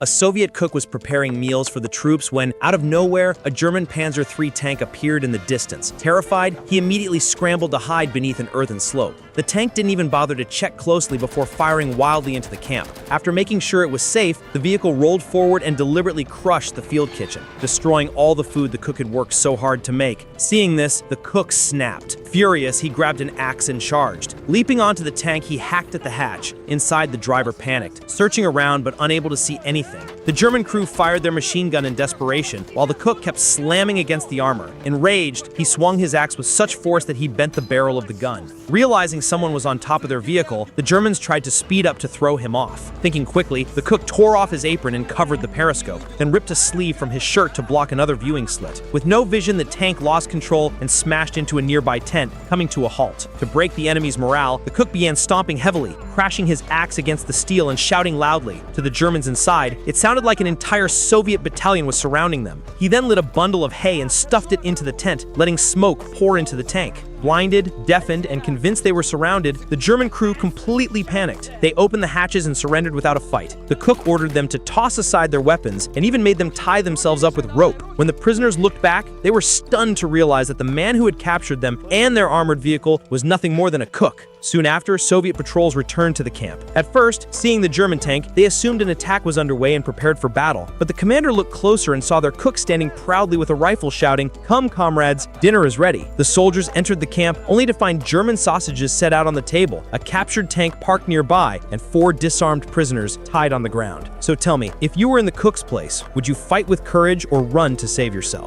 A Soviet cook was preparing meals for the troops when, out of nowhere, a German Panzer III tank appeared in the distance. Terrified, he immediately scrambled to hide beneath an earthen slope. The tank didn't even bother to check closely before firing wildly into the camp. After making sure it was safe, the vehicle rolled forward and deliberately crushed the field kitchen, destroying all the food the cook had worked so hard to make. Seeing this, the cook snapped. Furious, he grabbed an axe and charged. Leaping onto the tank, he hacked at the hatch. Inside, the driver panicked, searching around but unable to see anything. The German crew fired their machine gun in desperation, while the cook kept slamming against the armor. Enraged, he swung his axe with such force that he bent the barrel of the gun. Realizing someone was on top of their vehicle, the Germans tried to speed up to throw him off. Thinking quickly, the cook tore off his apron and covered the periscope, then ripped a sleeve from his shirt to block another viewing slit. With no vision, the tank lost control and smashed into a nearby tent, coming to a halt. To break the enemy's morale, the cook began stomping heavily, crashing his axe against the steel and shouting loudly. To the Germans inside, it sounded like an entire Soviet battalion was surrounding them. He then lit a bundle of hay and stuffed it into the tent, letting smoke pour into the tank. Blinded, deafened, and convinced they were surrounded, the German crew completely panicked. They opened the hatches and surrendered without a fight. The cook ordered them to toss aside their weapons and even made them tie themselves up with rope. When the prisoners looked back, they were stunned to realize that the man who had captured them and their armored vehicle was nothing more than a cook. Soon after, Soviet patrols returned to the camp. At first, seeing the German tank, they assumed an attack was underway and prepared for battle. But the commander looked closer and saw their cook standing proudly with a rifle shouting, "Come, comrades, dinner is ready." The soldiers entered the camp only to find German sausages set out on the table, a captured tank parked nearby, and 4 disarmed prisoners tied on the ground. So tell me, if you were in the cook's place, would you fight with courage or run to save yourself?